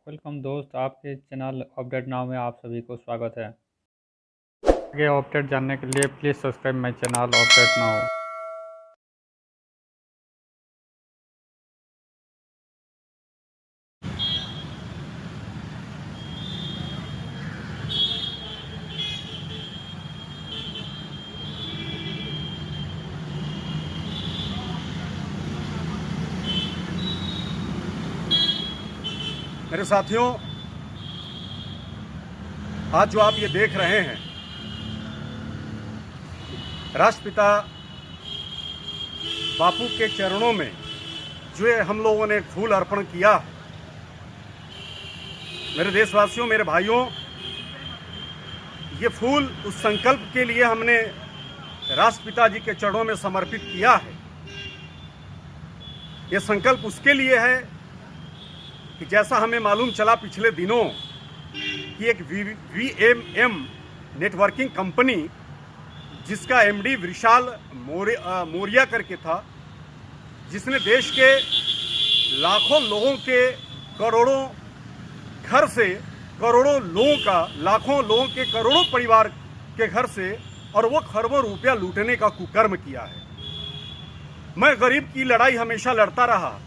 Welcome दोस्त, आपके channel update now में आप सभी को स्वागत है। आगे अपडेट जानने के लिए please subscribe my channel update now. मेरे साथियों, आज जो आप ये देख रहे हैं, राष्ट्रपिता बापू के चरणों में जो ये हम लोगों ने फूल अर्पण किया, मेरे देशवासियों, मेरे भाइयों, ये फूल उस संकल्प के लिए हमने राष्ट्रपिता जी के चरणों में समर्पित किया है। ये संकल्प उसके लिए है कि जैसा हमें मालूम चला पिछले दिनों कि एक VMM नेटवर्किंग कंपनी जिसका MD विशाल मौर्या करके था, जिसने देश के लाखों लोगों के करोड़ों घर से, करोड़ों लोगों का, लाखों लोगों के करोड़ों परिवार के घर से और वो खरबों रुपया लूटने का कुकर्म किया है। मैं गरीब की लड़ाई हमेशा लड़ता रहा,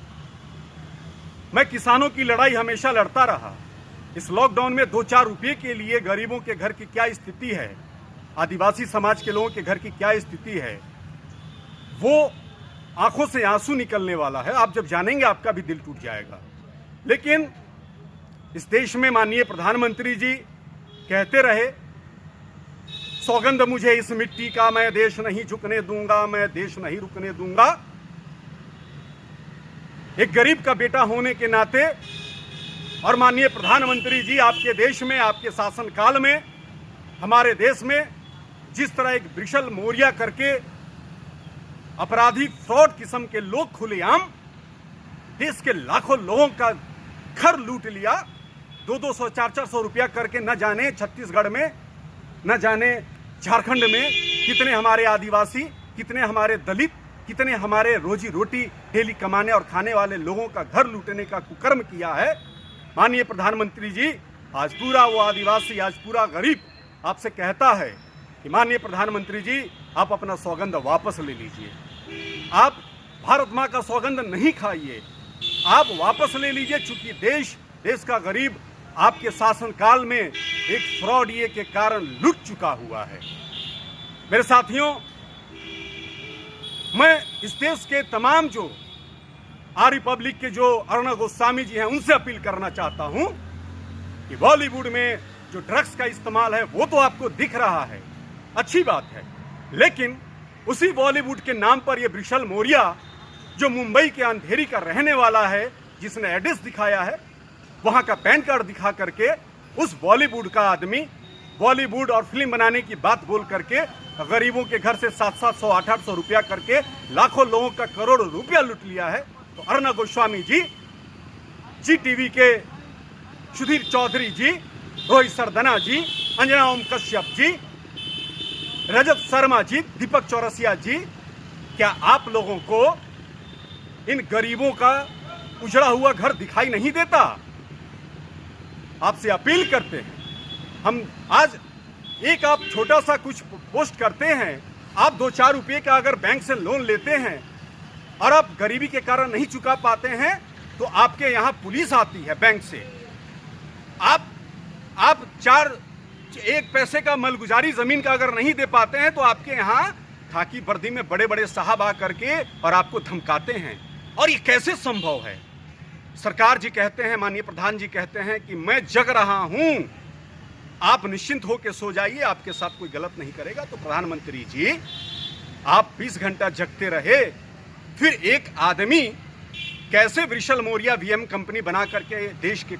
मैं किसानों की लड़ाई हमेशा लड़ता रहा। इस लॉकडाउन में 2-4 रुपये के लिए गरीबों के घर की क्या स्थिति है, आदिवासी समाज के लोगों के घर की क्या स्थिति है, वो आंखों से आंसू निकलने वाला है। आप जब जानेंगे आपका भी दिल टूट जाएगा। लेकिन इस देश में माननीय प्रधानमंत्री जी कहते रहे, सौगंध मुझे इस मिट्टी का, मैं देश नहीं झुकने दूंगा, मैं देश नहीं रुकने दूंगा। एक गरीब का बेटा होने के नाते और माननीय प्रधानमंत्री जी, आपके देश में, आपके शासनकाल में, हमारे देश में जिस तरह एक विशाल मौर्या करके अपराधी फ्रॉड किस्म के लोग खुलेआम देश के लाखों लोगों का घर लूट लिया, 200 400 रुपया करके, न जाने छत्तीसगढ़ में, न जाने झारखंड में कितने हमारे आदिवासी, कितने हमारे दलित, कितने हमारे रोजी रोटी डेली कमाने और खाने वाले लोगों का घर लूटने का कुकर्म किया है। माननीय प्रधानमंत्री जी, आज पूरा वो आदिवासी, आज पूरा गरीब आपसे कहता है कि माननीय प्रधानमंत्री जी, आप अपना सौगंध वापस ले लीजिए। आप भारत माँ का सौगंध नहीं खाइए, आप वापस ले लीजिए, चूंकि देश का गरीब आपके शासनकाल में एक फ्रॉड ये के कारण लूट चुका हुआ है। मेरे साथियों, मैं इस देश के तमाम जो रिपब्लिक के जो अर्णब गोस्वामी जी हैं, उनसे अपील करना चाहता हूं कि बॉलीवुड में जो ड्रग्स का इस्तेमाल है वो तो आपको दिख रहा है, अच्छी बात है, लेकिन उसी बॉलीवुड के नाम पर ये विशाल मौर्या जो मुंबई के अंधेरी का रहने वाला है, जिसने एड्रेस दिखाया है, वहां का पैन कार्ड दिखा करके उस बॉलीवुड का आदमी बॉलीवुड और फिल्म बनाने की बात बोल करके गरीबों के घर से 700 800 रुपया करके लाखों लोगों का करोड़ों रुपया लूट लिया है। तो अर्णब गोस्वामी जी, GTV के सुधीर चौधरी जी, रोहित सरदना जी, अंजना ओम कश्यप जी, रजत शर्मा जी, दीपक चौरसिया जी, क्या आप लोगों को इन गरीबों का उजड़ा हुआ घर दिखाई नहीं देता? आपसे अपील करते हैं, हम आज एक आप छोटा सा कुछ पोस्ट करते हैं, आप 2-4 रुपये का अगर बैंक से लोन लेते हैं और आप गरीबी के कारण नहीं चुका पाते हैं, तो आपके यहाँ पुलिस आती है बैंक से। आप 1 पैसे का मलगुजारी जमीन का अगर नहीं दे पाते हैं, तो आपके यहाँ खाकी वर्दी में बड़े बड़े साहब आ करके और आपको धमकाते हैं। और ये कैसे संभव है? सरकार जी कहते हैं, माननीय प्रधान जी कहते हैं कि मैं जग रहा हूं, आप निश्चिंत होकर सो जाइए, आपके साथ कोई गलत नहीं करेगा। तो प्रधानमंत्री जी, आप 20 घंटा जगते रहे, फिर एक आदमी कैसे विशाल मौर्या VM कंपनी बना करके देश के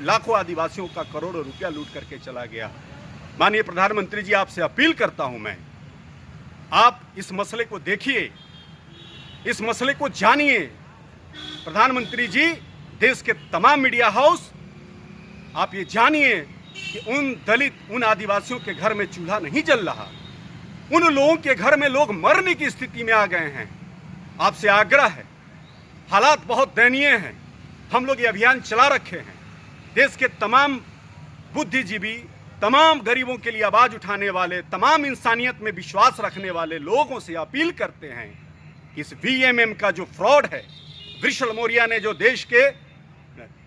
लाखों आदिवासियों का करोड़ों रुपया लूट करके चला गया। माननीय प्रधानमंत्री जी, आपसे अपील करता हूं मैं, आप इस मसले को देखिए, इस मसले को जानिए। प्रधानमंत्री जी, देश के तमाम मीडिया हाउस, आप ये जानिए कि उन दलित, उन आदिवासियों के घर में चूल्हा नहीं जल रहा, उन लोगों के घर में लोग मरने की स्थिति में आ गए हैं। आपसे आग्रह है, हालात बहुत दयनीय हैं, हम लोग ये अभियान चला रखे हैं, देश के तमाम बुद्धिजीवी, तमाम गरीबों के लिए आवाज उठाने वाले, तमाम इंसानियत में विश्वास रखने वाले लोगों से अपील करते हैं कि इस वीएमएम का जो फ्रॉड है, वृषल मौर्य ने जो देश के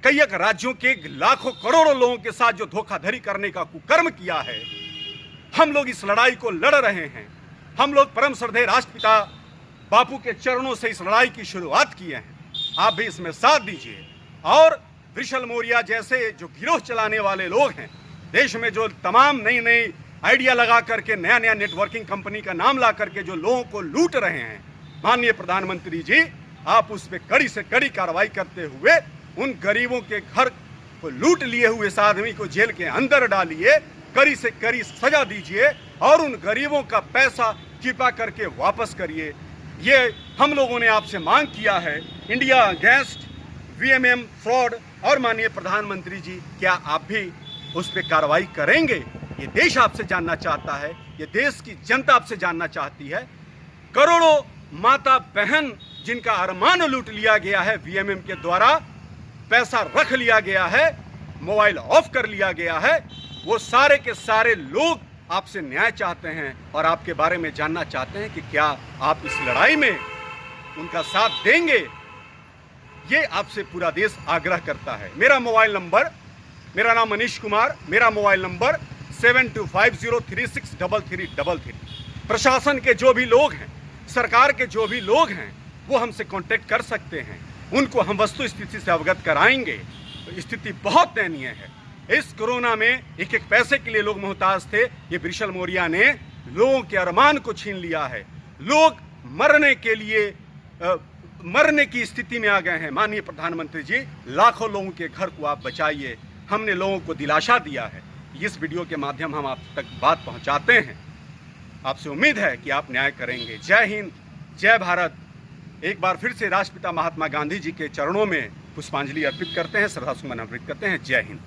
कई एक राज्यों के लाखों करोड़ों लोगों के साथ जो धोखाधड़ी करने का कुकर्म किया है, हम लोग इस लड़ाई को लड़ रहे हैं। हम लोग परम श्रद्धेय राष्ट्रपिता बापू के चरणों से इस लड़ाई की शुरुआत किए हैं। आप भी इसमें साथ दीजिए। और वृषल मौर्य जैसे जो गिरोह चलाने वाले लोग हैं, देश में जो तमाम नई नई आइडिया लगा करके नया नया नेटवर्किंग कंपनी का नाम ला करके जो लोगों को लूट रहे हैं, माननीय प्रधानमंत्री जी, आप उस पर कड़ी से कड़ी कार्रवाई करते हुए उन गरीबों के घर को लूट लिए हुए इस आदमी को जेल के अंदर डालिए, कड़ी से कड़ी सजा दीजिए और उन गरीबों का पैसा कृपा करके वापस करिए। ये हम लोगों ने आपसे मांग किया है। India against VMM fraud. और माननीय प्रधानमंत्री जी, क्या आप भी उस पर कार्रवाई करेंगे? ये देश आपसे जानना चाहता है, ये देश की जनता आपसे जानना चाहती है। करोड़ों माता बहन जिनका अरमान लूट लिया गया है वीएमएम के द्वारा, पैसा रख लिया गया है, मोबाइल ऑफ कर लिया गया है, वो सारे के सारे लोग आपसे न्याय चाहते हैं और आपके बारे में जानना चाहते हैं कि क्या आप इस लड़ाई में उनका साथ देंगे। ये आपसे पूरा देश आग्रह करता है। मेरा नाम मनीष कुमार, मेरा मोबाइल नंबर 7250363333। प्रशासन के जो भी लोग हैं, सरकार के जो भी लोग हैं, वो हमसे कांटेक्ट कर सकते हैं। उनको हम वस्तु स्थिति से अवगत कराएंगे। स्थिति बहुत दयनीय है। इस कोरोना में एक एक पैसे के लिए लोग मोहताज थे। ये वृषल मौर्य ने लोगों के अरमान को छीन लिया है। लोग मरने की स्थिति में आ गए हैं। माननीय प्रधानमंत्री जी, लाखों लोगों के घर को आप बचाइए। हमने लोगों को दिलासा दिया है। इस वीडियो के माध्यम हम आप तक बात पहुंचाते हैं। आपसे उम्मीद है कि आप न्याय करेंगे। जय हिंद, जय भारत। एक बार फिर से राष्ट्रपिता महात्मा गांधी जी के चरणों में पुष्पांजलि अर्पित करते हैं, श्रद्धा सुमन अर्पित करते हैं। जय हिंद।